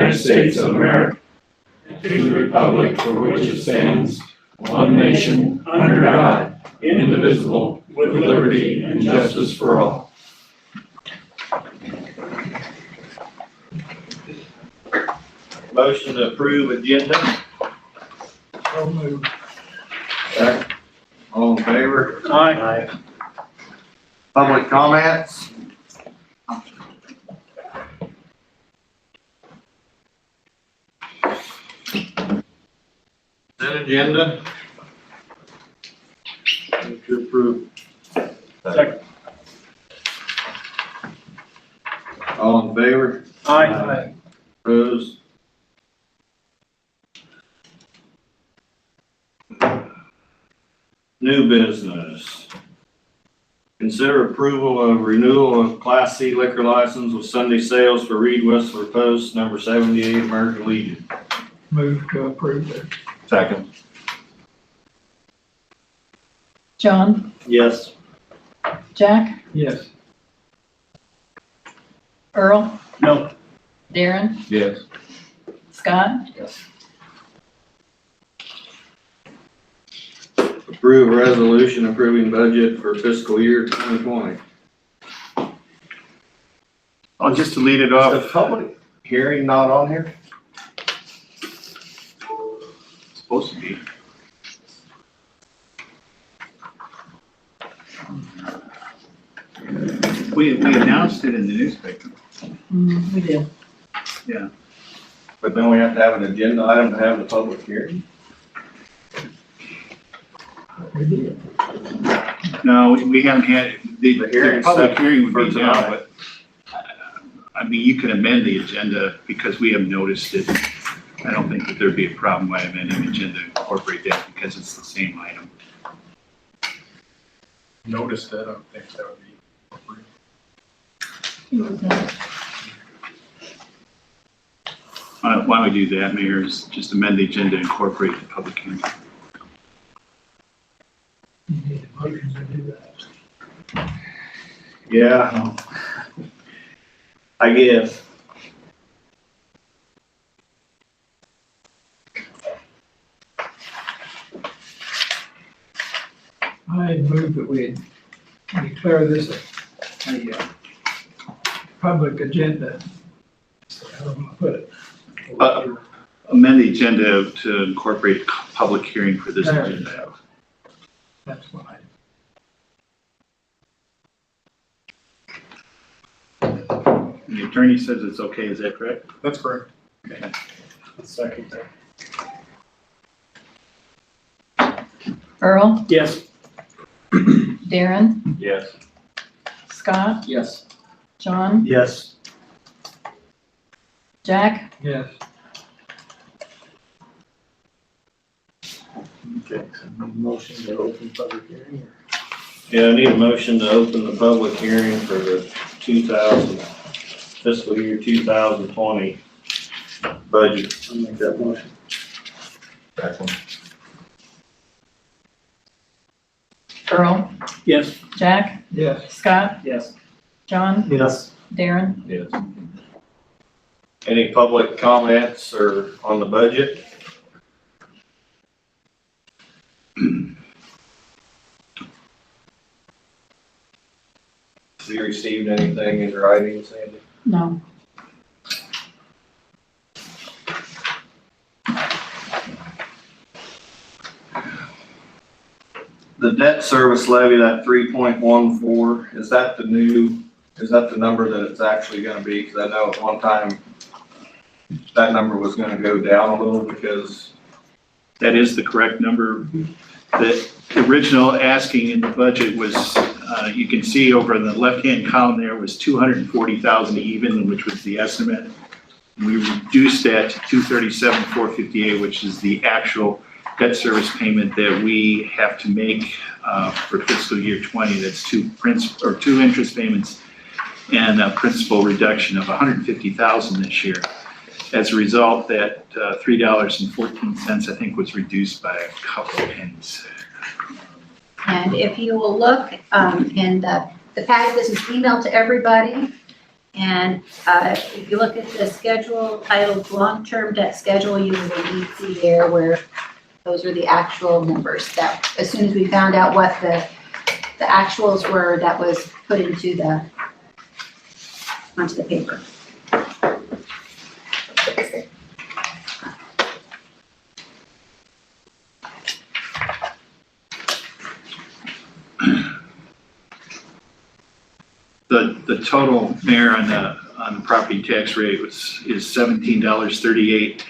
United States of America and to the republic for which it stands, one nation, under God, indivisible, with liberty and justice for all. Motion to approve agenda. So moved. Second. All in favor? Aye. Public comments? Consent agenda? Move to approve. Second. All in favor? Aye. Opposed? New business. Consider approval of renewal of Class C liquor license with Sunday sales for Reed Whistler Post number 78 American Legion. Move to approve it. Second. John, Yes. Jack, Yes. Earl, No. Darren, Yes. Scott, Yes. Approve resolution approving budget for fiscal year 2020. Oh, just to lead it Is the off, public hearing not on here? supposed to be. We announced it in the newspaper. we did. But then we have to have an agenda item to have the public hearing? We did. No, we haven't had, the hearing's public set hearing would for be tonight. now, but I mean, you can amend the agenda because we have noticed it. I don't think that there'd be a problem by amending the agenda to incorporate that because it's the same item. Noticed it, I don't think that would be appropriate. Why don't we do that, Mayor, is just amend the agenda, incorporate the public hearing. You need a motion to do that. Yeah. I guess. I move that we declare this a public agenda. How do I want to put it? Amend the agenda to incorporate a public hearing for this There we agenda. go. That's what The attorney says it's okay, is that correct? That's correct. Okay. Second there. Earl, Yes. Darren, Yes. Scott, Yes. John, Yes. Jack, Yes. Okay. Motion to open public hearing? Yeah, I need a motion to open the public hearing for the fiscal year 2020 budget. I'll make that motion. Earl, Yes. Jack, Yes. Scott, Yes. John, Yes. Darren, Yes. Any public comments or on the budget? Have you received anything in writing, Sandy? no. The debt service levy, that 3.14, is that the number that it's actually gonna be? Cause I know at one time that number was gonna go down a little because, That is the correct number. The original asking in the budget was, you can see over in the left-hand column there was 240,000 even, which was the estimate. We reduced that to 237,458, which is the actual debt service payment that we have to make for fiscal year 20. That's two interest payments and a principal reduction of 150,000 this year. As a result, that $3.14, I think, was reduced by a couple of pennies. And if you will look in the packet, this is emailed to everybody. And if you look at the schedule titled long-term debt schedule, you will see there where those are the actual numbers that, as soon as we found out what the actuals were, that was put into onto the paper. The total, Mayor, on the property tax rate is $17.38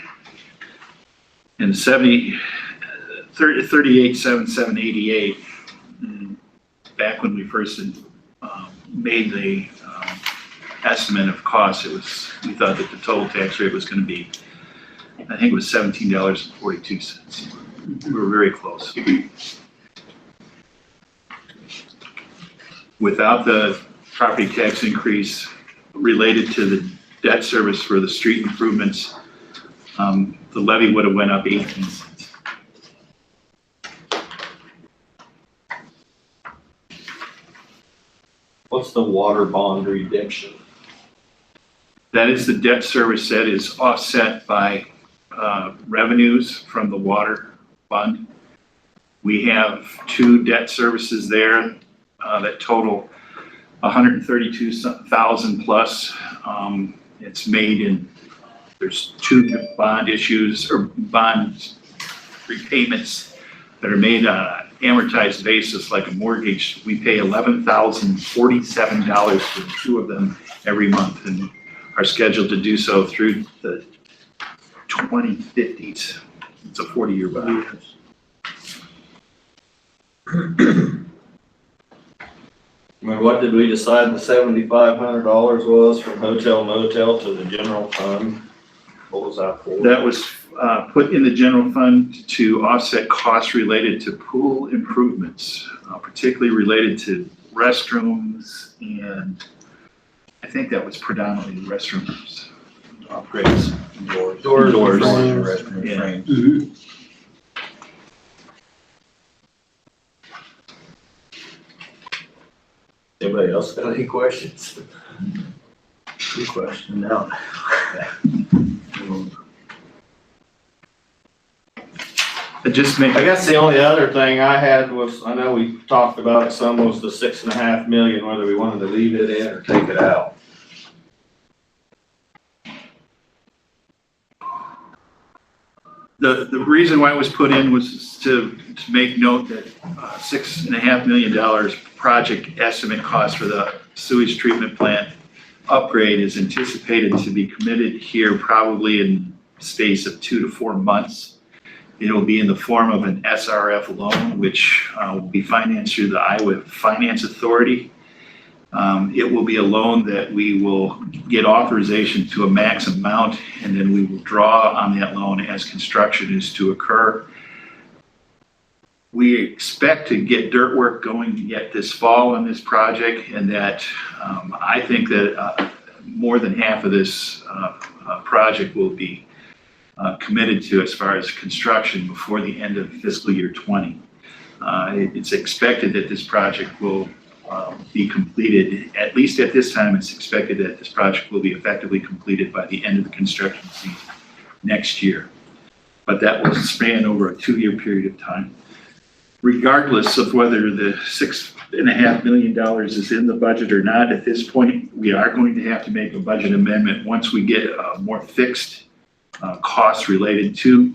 and 38.7788. Back when we first made the estimate of costs, we thought that the total tax rate was going to be, I think it was $17.42. We were very close. Without the property tax increase related to the debt service for the street improvements, the levy would have went up 18 cents. What's the water bond redemption? That is the debt service that is offset by revenues from the water fund. We have 2 debt services there that total 132,000 plus. It's made in, there's 2 bond issues or bond repayments that are made on an amortized basis like a mortgage. We pay $11,047 for 2 of them every month and are scheduled to do so through the 2050s. It's a 40-year bond. I mean, what did we decide the $7,500 was from hotel motel to the general fund? What was that for? That was put in the general fund to offset costs related to pool improvements, particularly related to restrooms, and I think that was predominantly restrooms upgrades. Doors. Yeah. Anybody else got any questions? Good question. Now, It just made, I guess the only other thing I had was, I know we talked about it some, was the 6.5 million, whether we wanted to leave it in or take it out. the reason why it was put in was to make note that $6.5 million project estimate cost for the sewage treatment plant upgrade is anticipated to be committed here probably in space of 2 to 4 months. It'll be in the form of an SRF loan, which will be financed through the Iowa Finance Authority. It will be a loan that we will get authorization to a max amount, and then we will draw on that loan as construction is to occur. We expect to get dirt work going yet this fall on this project, and that I think that more than half of this project will be committed to as far as construction before the end of fiscal year 20. It's expected that this project will be completed, at least at this time, it's expected that this project will be effectively completed by the end of the construction season next year. But that will span over a 2-year period of time. Regardless of whether the $6.5 million is in the budget or not, at this point, we are going to have to make a budget amendment once we get a more fixed costs related to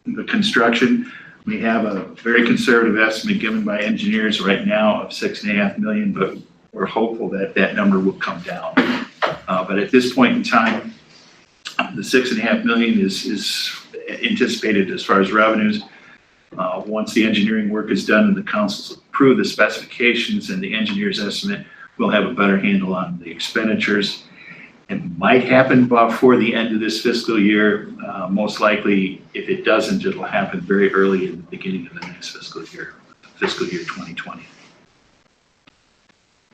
the construction. We have a very conservative estimate given by engineers right now of $6.5 million, but we're hopeful that that number will come down. But at this point in time, the $6.5 million is anticipated as far as revenues. Once the engineering work is done and the councils approve the specifications and the engineer's estimate, we'll have a better handle on the expenditures. It might happen before the end of this fiscal year. Most likely, if it doesn't, it'll happen very early in the beginning of the next fiscal year 2020.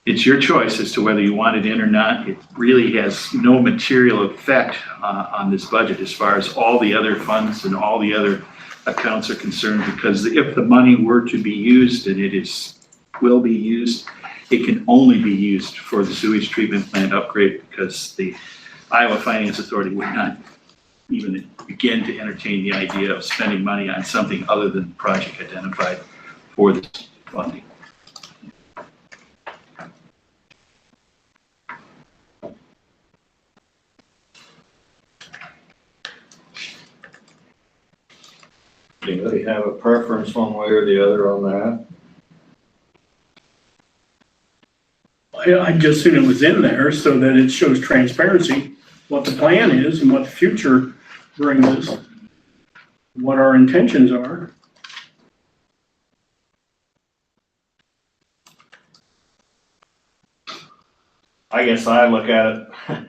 It's your choice as to whether you want it in or not. It really has no material effect on this budget as far as all the other funds and all the other accounts are concerned, because if the money were to be used, and will be used, it can only be used for the sewage treatment plant upgrade because the Iowa Finance Authority would not even begin to entertain the idea of spending money on something other than the project identified for this funding. Anybody have a preference one way or the other on that? I just seen it was in there so that it shows transparency, what the plan is and what the future brings us, what our intentions are. I guess I look at it,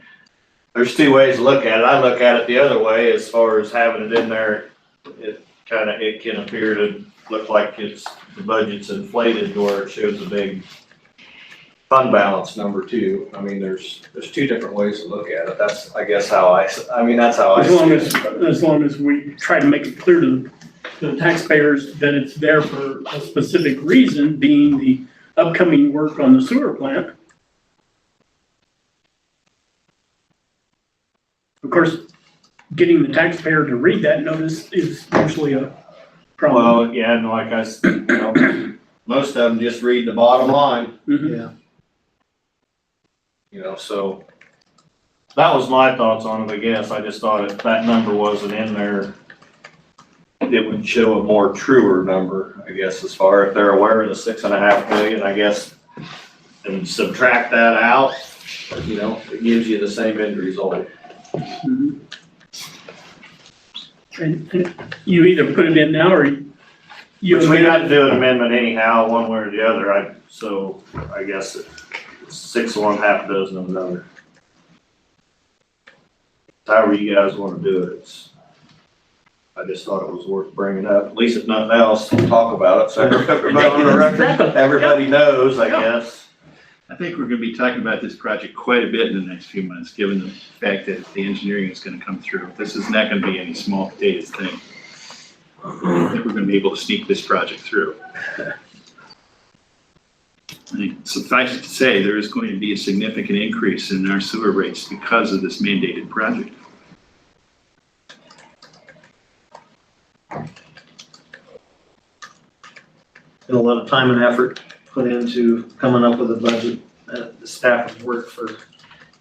there's two ways to look at it. I look at it the other way as far as having it in there. It can appear to look like the budget's inflated where it shows a big fund balance number too. I mean, there's two different ways to look at it. That's, I guess, how that's how I see it. As long as we try to make it clear to the taxpayers that it's there for a specific reason, being the upcoming work on the sewer plant. Of course, getting the taxpayer to read that notice is usually a problem. Well, yeah, and like most of them just read the bottom line, Mhm. so that was my thoughts on it, I guess. I just thought if that number wasn't in there, it would show a more truer number, I guess, as far if they're aware of the 6.5 million, I guess, and subtract that out, it gives you the same end result. Mhm. And you either put it in now or you. Which we got to do an amendment anyhow, one way or the other. So I guess it's 6 of one, half a dozen of another. However you guys want to do it. I just thought it was worth bringing up. At least if nothing else, talk about it. So everybody on the record, everybody knows, I guess. I think we're going to be talking about this project quite a bit in the next few months, given the fact that the engineering is going to come through. This is not going to be any small potatoes thing. I think we're going to be able to sneak this project through. I think suffice it to say, there is going to be a significant increase in our sewer rates because of this mandated project. Been a lot of time and effort put into coming up with a budget. The staff has worked for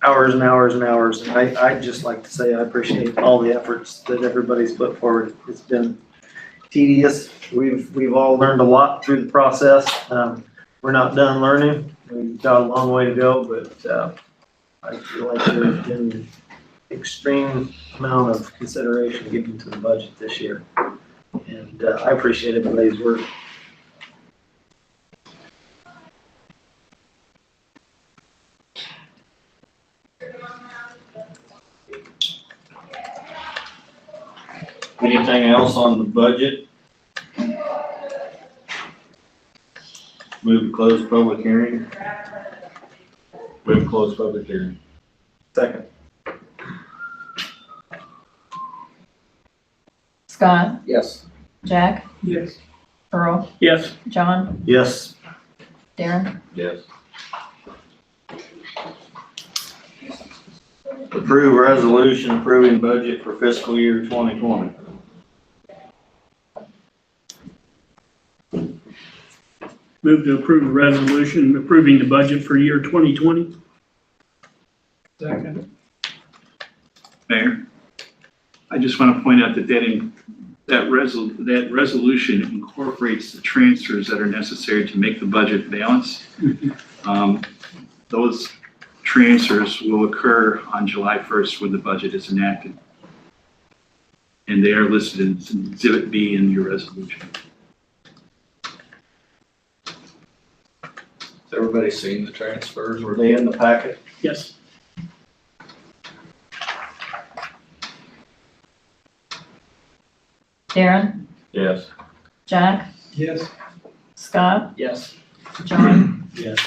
hours and hours and hours. And I'd just like to say I appreciate all the efforts that everybody's put forward. It's been tedious. We've all learned a lot through the process. We're not done learning. We've got a long way to go, but I feel like there's been extreme amount of consideration given to the budget this year. And I appreciate everybody's work. Anything else on the budget? Move to close public hearing. Move to close public hearing. Second. Scott, Yes. Jack, Yes. Earl, Yes. John, Yes. Darren, Yes. Approve resolution approving budget for fiscal year 2020. Move to approve a resolution approving the budget for year 2020. Second. Mayor, I just want to point out that that resolution incorporates the transfers that are necessary to make the budget balance. Those transfers will occur on July 1st when the budget is enacted. And they are listed in Exhibit B in your resolution. Has everybody seen the transfers? Were they in the packet? Yes. Darren, Yes. Jack, Yes. Scott, Yes. John, Yes.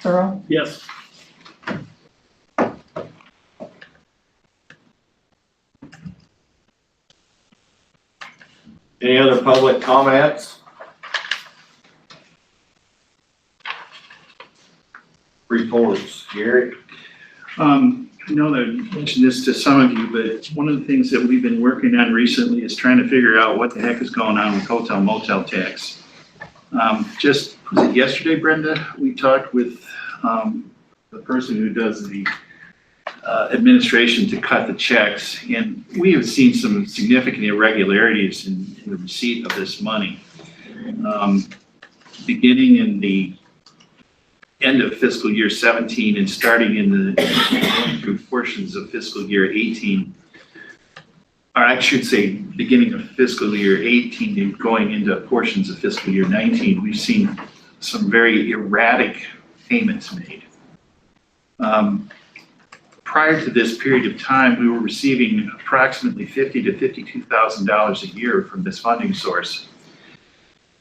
Earl, Yes. Any other public comments? reports. Gary? I know that I mentioned this to some of you, but one of the things that we've been working on recently is trying to figure out what the heck is going on with hotel motel tax. Was it yesterday, Brenda? We talked with the person who does the administration to cut the checks, and we have seen some significant irregularities in the receipt of this money. Beginning in the end of fiscal year 17 and starting in through portions of fiscal year 18, or I should say beginning of fiscal year 18 and going into portions of fiscal year 19, we've seen some very erratic payments made. Prior to this period of time, we were receiving approximately $50,000 to $52,000 a year from this funding source.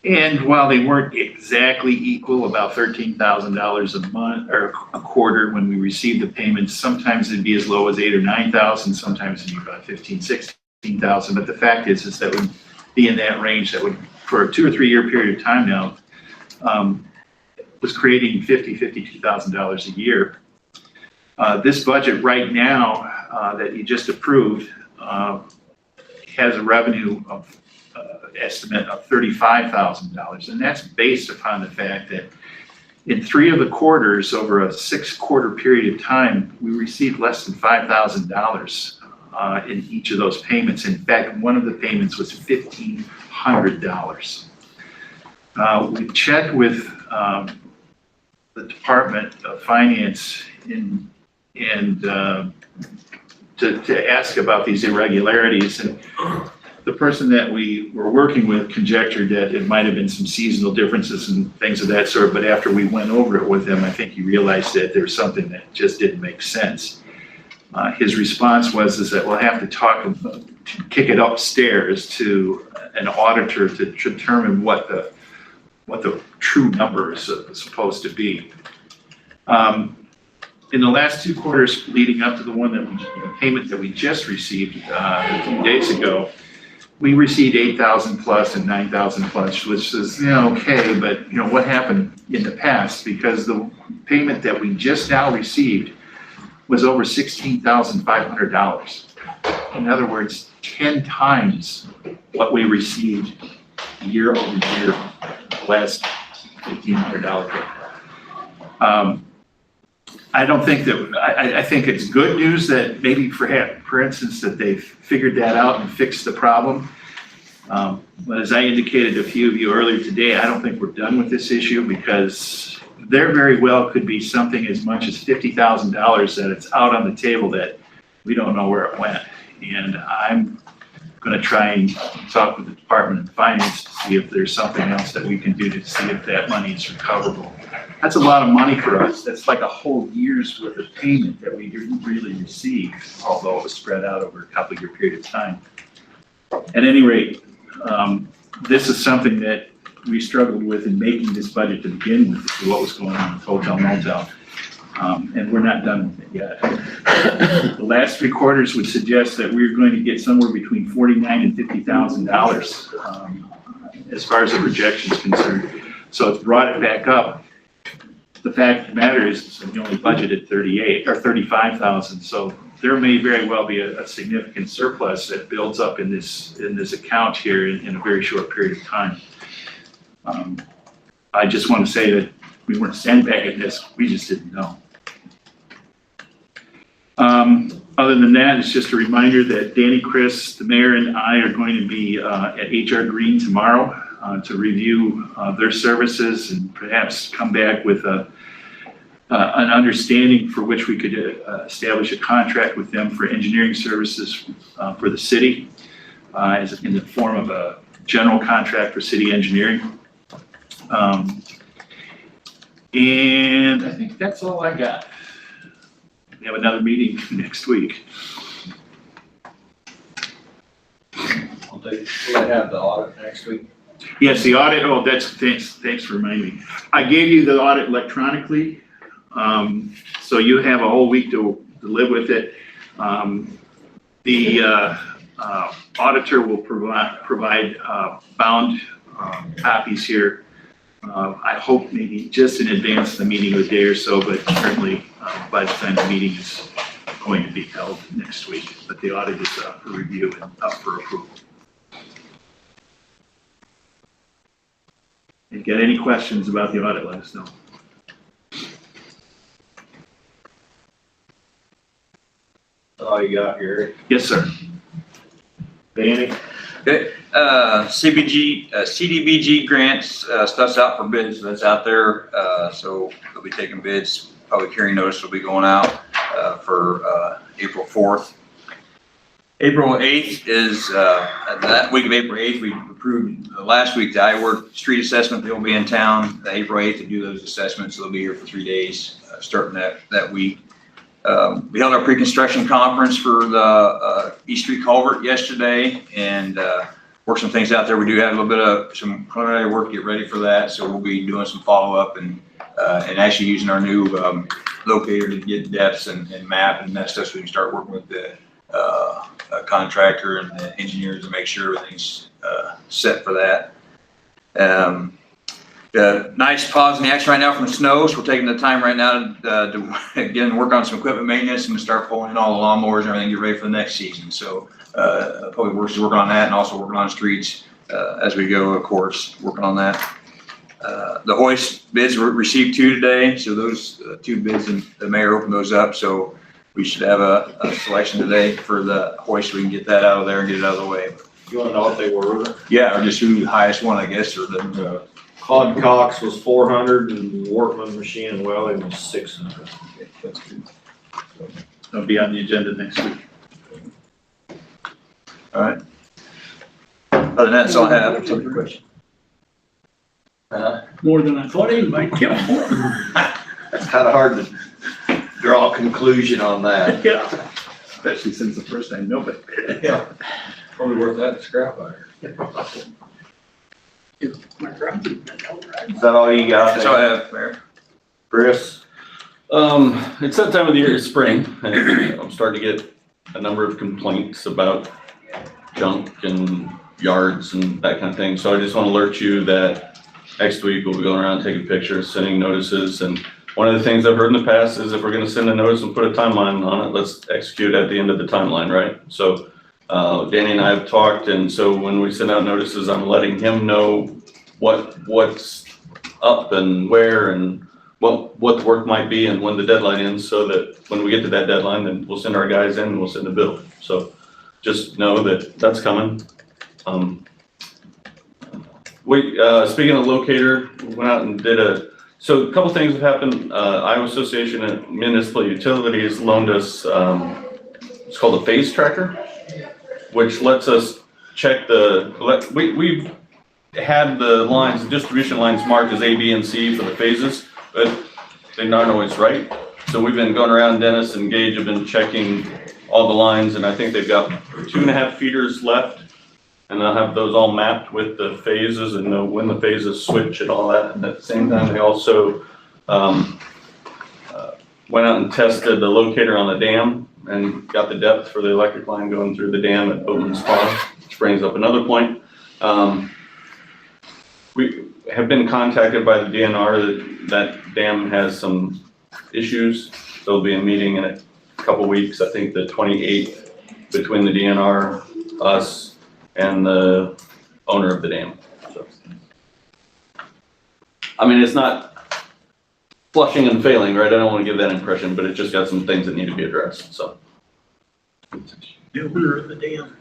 And while they weren't exactly equal, about $13,000 a month or a quarter when we received the payments, sometimes it'd be as low as $8,000 or $9,000, sometimes it'd be about $15,000, $16,000. But the fact is that would be in that range. That would, for a 2 or 3 year period of time now, was creating $50,000, $52,000 a year. This budget right now that you just approved has a revenue of estimate of $35,000, and that's based upon the fact that in 3 of the quarters over a 6-quarter period of time, we received less than $5,000 in each of those payments. In fact, one of the payments was $1,500. We checked with the Department of Finance to ask about these irregularities, and the person that we were working with conjectured that it might have been some seasonal differences and things of that sort, but after we went over it with him, I think he realized that there was something that just didn't make sense. His response was that we'll have to kick it upstairs to an auditor to determine what the true number is supposed to be. In the last 2 quarters leading up to the payment that we just received a few days ago, we received 8,000 plus and 9,000 plus, which is, okay, but what happened in the past? Because the payment that we just now received was over $16,500. In other words, 10 times what we received year over year, last $1,500 payment. I don't think that, I think it's good news that maybe for instance, that they've figured that out and fixed the problem. But as I indicated to a few of you earlier today, I don't think we're done with this issue, because there very well could be something as much as $50,000 that it's out on the table that we don't know where it went. And I'm going to try and talk with the Department of Finance to see if there's something else that we can do to see if that money is recoverable. That's a lot of money for us. That's like a whole year's worth of payment that we didn't really receive, although it was spread out over a couple of year period of time. At any rate, this is something that we struggled with in making this budget to begin with, what was going on with hotel motel. And we're not done with it yet. The last 3 quarters would suggest that we're going to get somewhere between $49,000 and $50,000 as far as the projection is concerned. So it's brought it back up. The fact of the matter is we only budgeted $35,000. So there may very well be a significant surplus that builds up in this account here in a very short period of time. I just want to say that we weren't sandbagging this, we just didn't know. Other than that, it's just a reminder that Danny, Chris, the mayor, and I are going to be at HR Green tomorrow to review their services and perhaps come back with an understanding for which we could establish a contract with them for engineering services for the city as in the form of a general contract for city engineering. And I think that's all I got. We have another meeting next week. Will they have the audit next week? Yes, the audit, thanks for reminding me. I gave you the audit electronically, so you have a whole week to live with it. The auditor will provide bound copies here I hope maybe just in advance of the meeting, a day or so, but certainly by the time the meeting is going to be held next week. But the audit is up for review and up for approval. If you got any questions about the audit, let us know. All you got here, Yes, sir. Danny? Okay, CDBG grants, stuff's out for bids, that's out there, so they'll be taking bids. Public hearing notice will be going out, for, April 4th. April 8th is, that week of April 8th, we approved last week the iWork street assessment. They'll be in town, the April 8th to do those assessments. They'll be here for 3 days, starting that week. We held our pre-construction conference for the East Street culvert yesterday and worked some things out there. We do have a little bit of some preliminary work to get ready for that, so we'll be doing some follow-up and actually using our new locator to get depths and map and that stuff, so we can start working with the contractor and the engineers to make sure everything's set for that. Nice pause in the action right now from the snow, so we're taking the time right now to again work on some equipment maintenance and start pulling in all the lawnmowers and everything, get ready for the next season. So Public Works is working on that and also working on streets as we go, of course, working on that. The hoist bids were received 2 today, so those 2 bids, and the mayor opened those up, so we should have a selection today for the hoist, so we can get that out of there and get it out of the way. You wanna know what they were? Yeah, or just who the highest one, I guess, or the. Cod Cox was 400 and Workman Machine and Welding was 600. That's good. It'll be on the agenda next week. All right. Other than that, that's all I have. Take your question. More than I thought he might give more. It's kind of hard to draw a conclusion on that. Yeah. Especially since the first time nobody. Yeah. Probably worth that scrap iron. My garage has been held right. Is that all you got? That's all I have, Mayor. Chris? It's that time of the year, it's spring, and I'm starting to get a number of complaints about junk and yards and that kind of thing. So I just want to alert you that next week we'll be going around taking pictures, sending notices. And one of the things I've heard in the past is if we're going to send a notice and put a timeline on it, let's execute at the end of the timeline, right? So Danny and I have talked, and so when we send out notices, I'm letting him know what's up and where and what the work might be and when the deadline is, so that when we get to that deadline, then we'll send our guys in and we'll send a bill. So just know that that's coming. Speaking of locator, we went out and did so a couple things have happened. Iowa Association of Municipal Utilities loaned us, it's called a phase tracker, which lets us check we've had the lines, the distribution lines marked as A, B, and C for the phases, but they're not always right. So we've been going around, Dennis and Gage have been checking all the lines, and I think they've got 2.5 feeders left, and they'll have those all mapped with the phases and know when the phases switch and all that. And at the same time, they also went out and tested the locator on the dam and got the depth for the electric line going through the dam at Boatman's Farm, which brings up another point. We have been contacted by the DNR that dam has some issues. So there'll be a meeting in a couple weeks, I think the 28th, between the DNR, us, and the owner of the dam. So, I mean, it's not flushing and failing, right? I don't want to give that impression, but it just got some things that need to be addressed, so. The owner of the dam.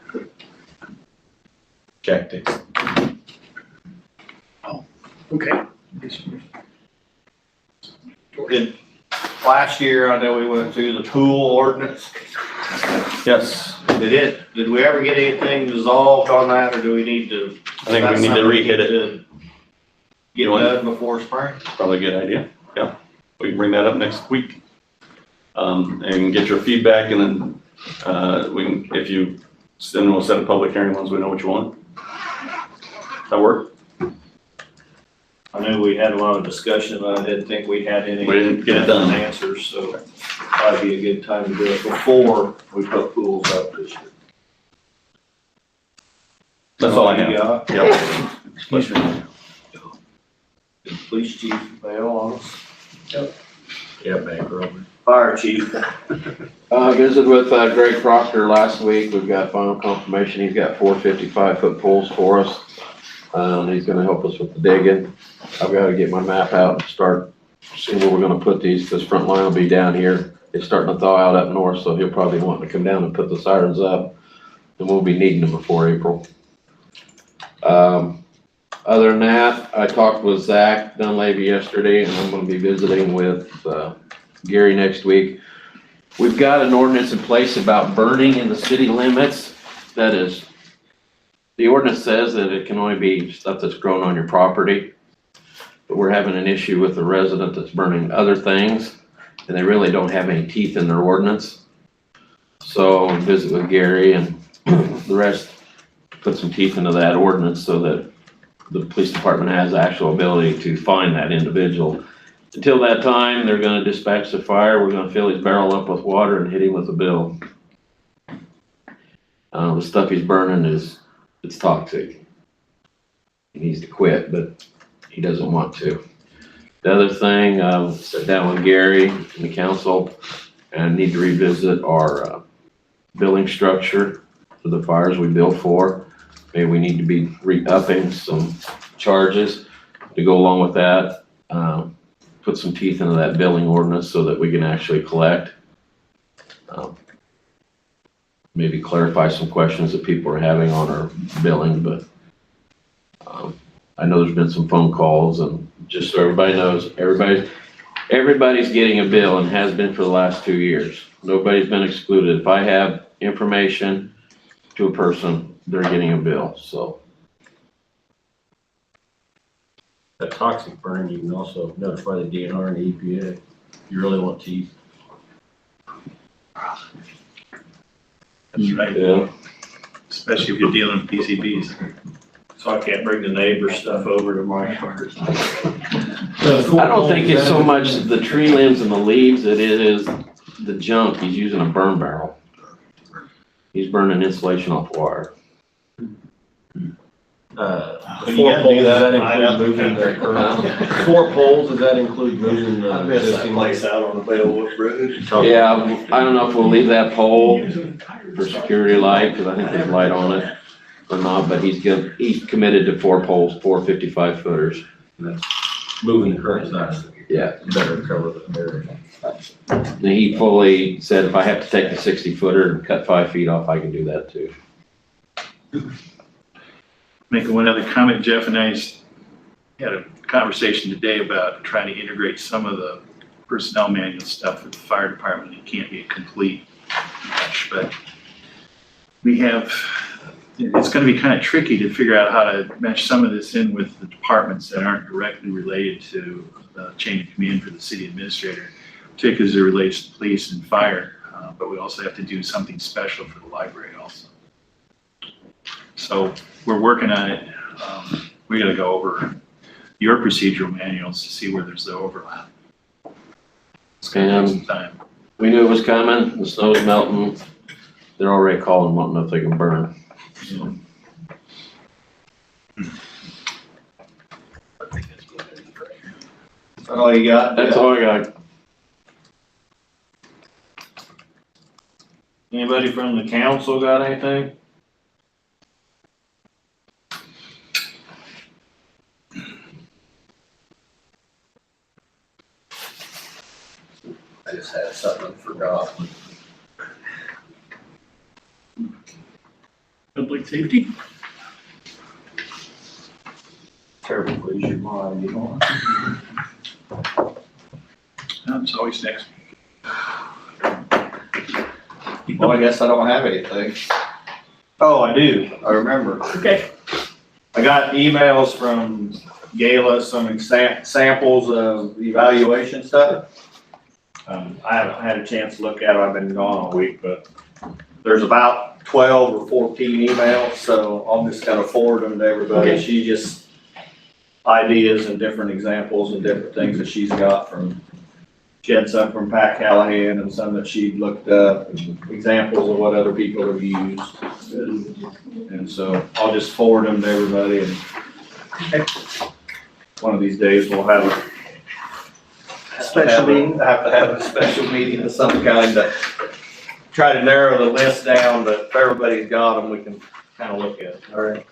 Jack Dixon. Okay. Last year, I know we went through the pool ordinance. Yes, Did we ever get anything resolved on that, or do we need to? I think we need to re-hit it. Get You want- done before spring? Probably a good idea, yeah. We can bring that up next week. And get your feedback, and then, then we'll set a public hearing once we know what you want. Does that work? I knew we had a lot of discussion, but I didn't think we had any. We didn't get it done. Answers, so probably be a good time to do it before we put pools up this year. That's all I You have. got? Yep. Pleasure. Police chief bail on us. Yeah, bank robbery. Fire chief. I visited with Greg Proctor last week. We've got final confirmation. He's got 455-foot poles for us. He's gonna help us with the digging. I've gotta get my map out and start seeing where we're gonna put these. This front line will be down here. It's starting to thaw out up north, so he'll probably want to come down and put the sirens up. And we'll be needing them before April. Other than that, I talked with Zach Dunleavy yesterday, and I'm gonna be visiting with Gary next week. We've got an ordinance in place about burning in the city limits. That is, the ordinance says that it can only be stuff that's grown on your property. But we're having an issue with a resident that's burning other things, and they really don't have any teeth in their ordinance. So I'll visit with Gary and the rest, put some teeth into that ordinance so that the police department has actual ability to find that individual. Until that time, they're gonna dispatch the fire. We're gonna fill his barrel up with water and hit him with a bill. The stuff he's burning it's toxic. He needs to quit, but he doesn't want to. The other thing, sat down with Gary and the council and need to revisit our billing structure for the fires we bill for. Maybe we need to be re-upping some charges to go along with that. Put some teeth into that billing ordinance so that we can actually collect. Maybe clarify some questions that people are having on our billing, but I know there's been some phone calls, and just so everybody knows, everybody's getting a bill and has been for the last 2 years. Nobody's been excluded. If I have information to a person, they're getting a bill, so. That toxic burn, you can also notify the DNR and the EPA. You really want teeth. That's right. Yeah. Especially if you're dealing with PCBs. So I can't bring the neighbor stuff over to my yard. I don't think it's so much the tree limbs and the leaves, it is the junk. He's using a burn barrel. He's burning insulation off wire. When you Four gotta poles, do does that, that I have include to moving cut the, 4 poles, does that include moving I the missed that existing? place out on the Beowulf Road. Yeah, I don't know if we'll leave that pole for security light, because I think there's light on it, or not, but he's committed to 4 poles, 4 55-footers. Moving the current size. Yeah. Better cover the area. And he fully said if I have to take the 60-footer and cut 5 feet off, I can do that too. Making one other comment, Jeff and I had a conversation today about trying to integrate some of the personnel manual stuff with the fire department. It can't be a complete match, but it's gonna be kind of tricky to figure out how to match some of this in with the departments that aren't directly related to the chain of command for the city administrator, particularly as it relates to police and fire. But we also have to do something special for the library also. So we're working on it. We gotta go over your procedural manuals to see where there's the overlap. It's gonna take some time. We knew it was coming, the snow's melting. They're already calling, wanting to know if they can burn. So. Is that all you got? That's all I got. Anybody from the council got anything? I just had something I forgot. Public safety? Terrible, please your mind, you know? It's always next. Well, I guess I don't have anything. Oh, I do. I remember. Okay. I got emails from Gala, some samples of evaluation stuff. I haven't had a chance to look at it. I've been gone all week, but there's about 12 or 14 emails, so I'll just kind of forward them to everybody. Okay. She just ideas and different examples and different things that she's got from, she had some from Pat Callahan and some that she'd looked up, examples of what other people have used. And so I'll just forward them to everybody and one of these days we'll have a Special meeting. Have to have a special meeting of some kind to try to narrow the list down, but if everybody's got them, we can kind of look at it. All right.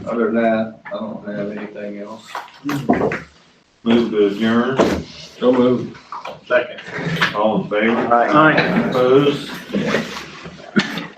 Other than that, I don't have anything else. move to adjourn. So moved. Second. All in favor? Aye. Opposed?